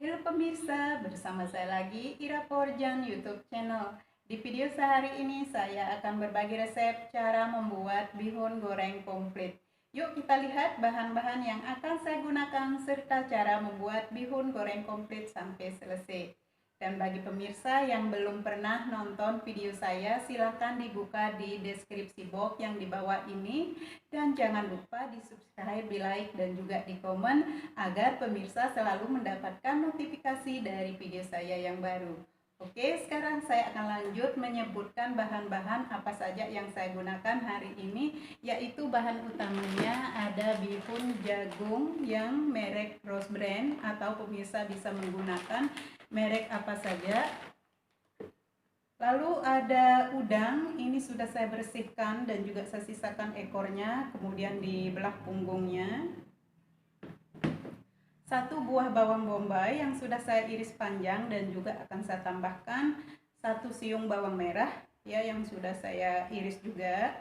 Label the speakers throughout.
Speaker 1: Halo pemirsa, bersama saya lagi Ira Porjan YouTube channel. Di video sehari ini saya akan berbagi resep cara membuat bihun goreng komplit. Yuk kita lihat bahan-bahan yang akan saya gunakan serta cara membuat bihun goreng komplit sampai selesai. Dan bagi pemirsa yang belum pernah nonton video saya, silahkan dibuka di deskripsi box yang di bawah ini. Dan jangan lupa di subscribe, di like, dan juga di komen agar pemirsa selalu mendapatkan notifikasi dari video saya yang baru. Oke, sekarang saya akan lanjut menyebutkan bahan-bahan apa saja yang saya gunakan hari ini, yaitu bahan utamanya ada bihun jagung yang merek Rose Brand, atau pemirsa bisa menggunakan merek apa saja. Lalu ada udang, ini sudah saya bersihkan dan juga saya sisakan ekornya, kemudian dibelah punggungnya. 1 buah bawang bombay yang sudah saya iris panjang dan juga akan saya tambahkan 1 siung bawang merah ya yang sudah saya iris juga.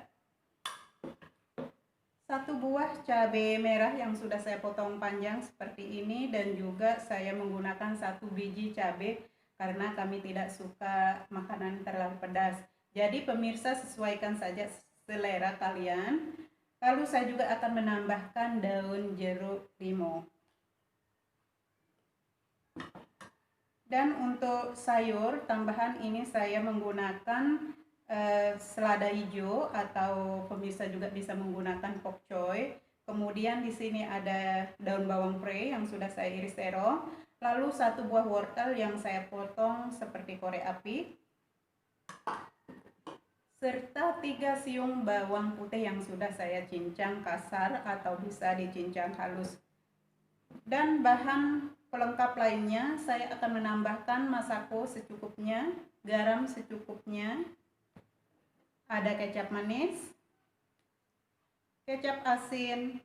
Speaker 1: 1 buah cabai merah yang sudah saya potong panjang seperti ini, dan juga saya menggunakan 1 biji cabai karena kami tidak suka makanan terlalu pedas. Jadi pemirsa sesuaikan saja selera kalian. Lalu saya juga akan menambahkan daun jeruk limau. Dan untuk sayur tambahan ini saya menggunakan selada hijau, atau pemirsa juga bisa menggunakan pok choy. Kemudian di sini ada daun bawang pre yang sudah saya iris terong. Lalu 1 buah wortel yang saya potong seperti korek api. Serta 3 siung bawang putih yang sudah saya cincang kasar atau bisa dicincang halus. Dan bahan pelengkap lainnya saya akan menambahkan masako secukupnya, garam secukupnya, ada kecap manis, kecap asin,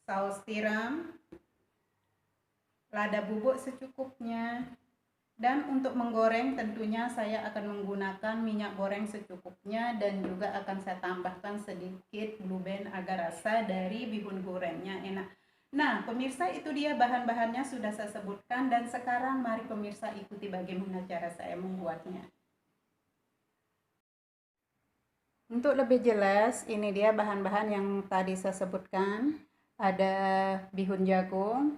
Speaker 1: saus tiram, lada bubuk secukupnya. Dan untuk menggoreng tentunya saya akan menggunakan minyak goreng secukupnya, dan juga akan saya tambahkan sedikit blue band agar rasa dari bihun gorengnya enak. Nah pemirsa, itu dia bahan-bahannya sudah saya sebutkan, dan sekarang mari pemirsa ikuti bagaimana cara saya membuatnya. Untuk lebih jelas, ini dia bahan-bahan yang tadi saya sebutkan. Ada bihun jagung,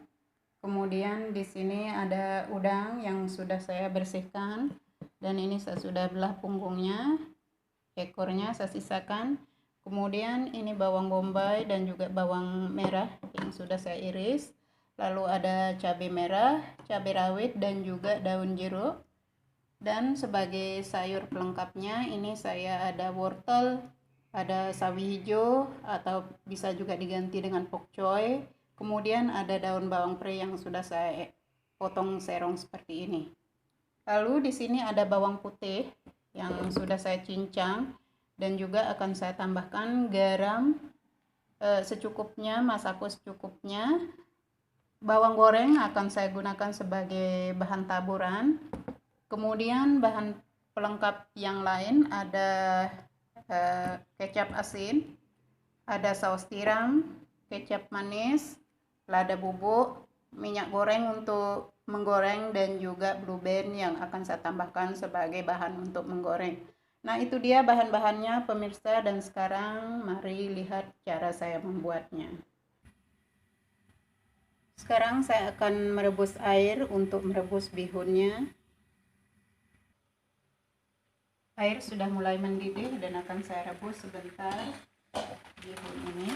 Speaker 1: kemudian di sini ada udang yang sudah saya bersihkan, dan ini saya sudah belah punggungnya, ekornya saya sisakan. Kemudian ini bawang bombay dan juga bawang merah yang sudah saya iris. Lalu ada cabai merah, cabai rawit, dan juga daun jeruk. Dan sebagai sayur pelengkapnya ini saya ada wortel, ada sawi hijau atau bisa juga diganti dengan pok choy. Kemudian ada daun bawang pre yang sudah saya potong serong seperti ini. Lalu di sini ada bawang putih yang sudah saya cincang, dan juga akan saya tambahkan garam secukupnya, masako secukupnya. Bawang goreng akan saya gunakan sebagai bahan taburan. Kemudian bahan pelengkap yang lain ada kecap asin, ada saus tiram, kecap manis, lada bubuk, minyak goreng untuk menggoreng, dan juga blue band yang akan saya tambahkan sebagai bahan untuk menggoreng. Nah itu dia bahan-bahannya pemirsa, dan sekarang mari lihat cara saya membuatnya. Sekarang saya akan merebus air untuk merebus bihunnya. Air sudah mulai mendidih dan akan saya rebus sebentar bihun ini.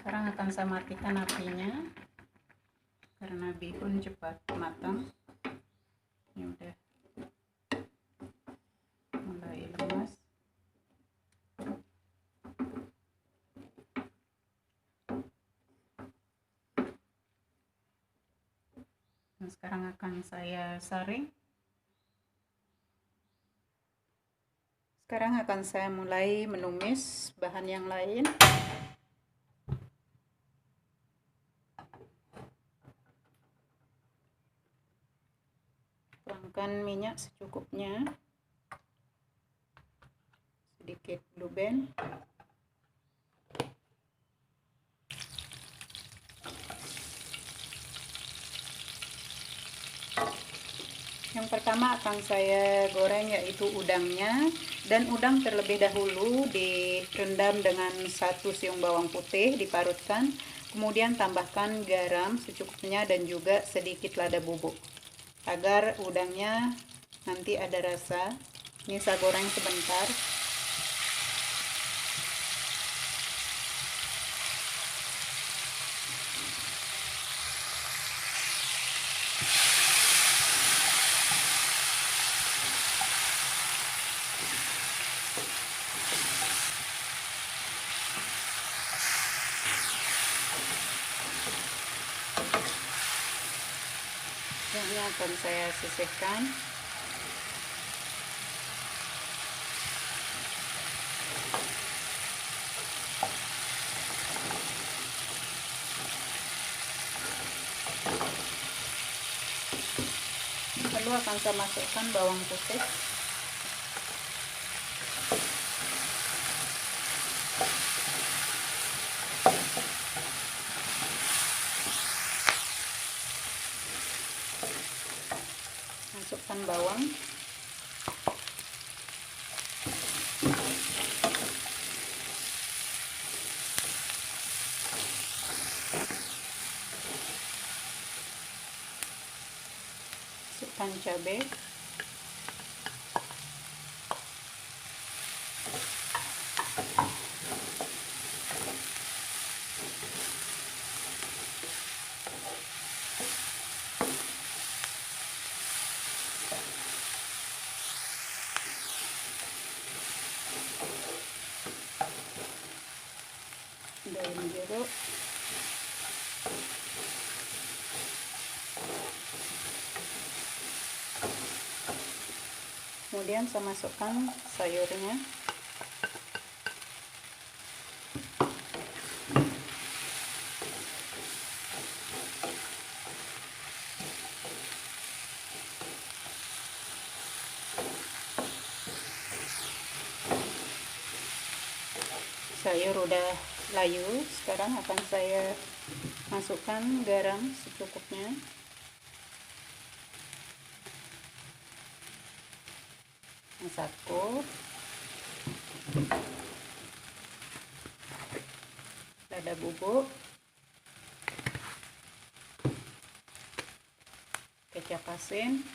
Speaker 1: Sekarang akan saya matikan apinya karena bihun cepat matang. Ini udah mulai lemas. Dan sekarang akan saya saring. Sekarang akan saya mulai menumis bahan yang lain. Tuangkan minyak secukupnya. Sedikit blue band. Yang pertama akan saya goreng yaitu udangnya, dan udang terlebih dahulu direndam dengan 1 siung bawang putih, diparutkan, kemudian tambahkan garam secukupnya dan juga sedikit lada bubuk agar udangnya nanti ada rasa. Ini saya goreng sebentar. Ini akan saya sisihkan. Lalu akan saya masukkan bawang putih. Masukkan bawang. Masukkan cabai. Daun jeruk. Kemudian saya masukkan sayurnya. Sayur udah layu, sekarang akan saya masukkan garam secukupnya. Satu, lada bubuk, kecap asin,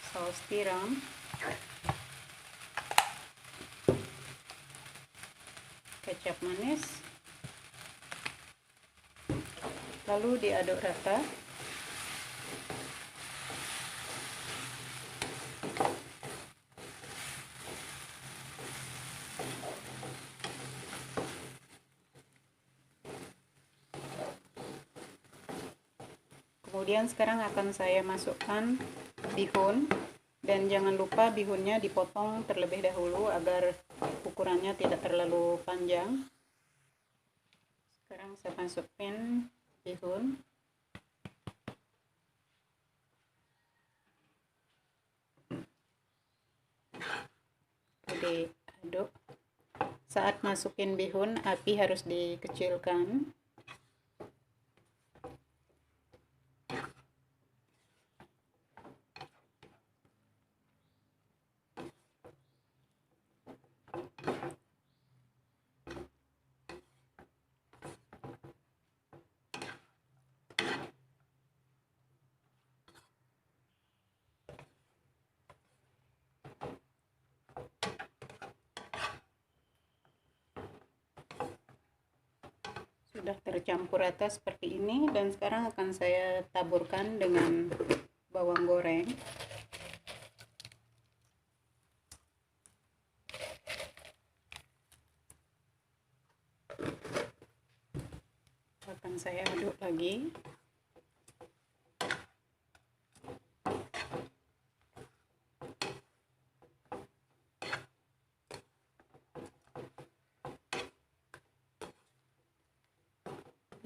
Speaker 1: saus tiram, kecap manis, lalu diaduk rata. Kemudian sekarang akan saya masukkan bihun, dan jangan lupa bihunnya dipotong terlebih dahulu agar ukurannya tidak terlalu panjang. Sekarang saya masukin bihun. Diaduk. Saat masukin bihun, api harus dikecilkan. Sudah tercampur rata seperti ini, dan sekarang akan saya taburkan dengan bawang goreng. saya aduk lagi.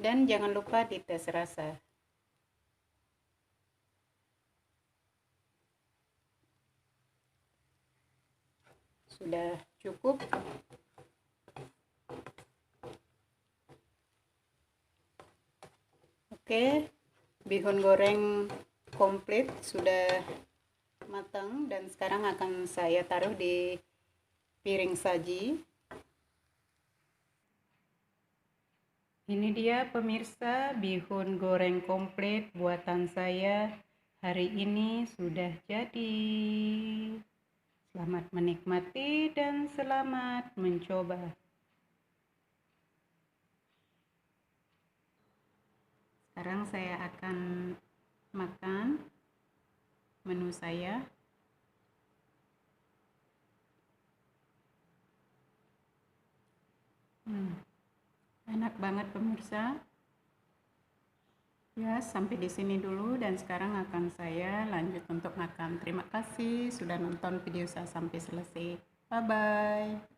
Speaker 1: Dan jangan lupa dites rasa. Sudah cukup. Oke, bihun goreng komplit sudah matang dan sekarang akan saya taruh di piring saji. Ini dia pemirsa, bihun goreng komplit buatan saya hari ini sudah jadi. Selamat menikmati dan selamat mencoba. Sekarang saya akan makan menu saya. Enak banget pemirsa. Ya, sampai di sini dulu dan sekarang akan saya lanjut untuk makan. Terima kasih sudah nonton video saya sampai selesai. Bye bye.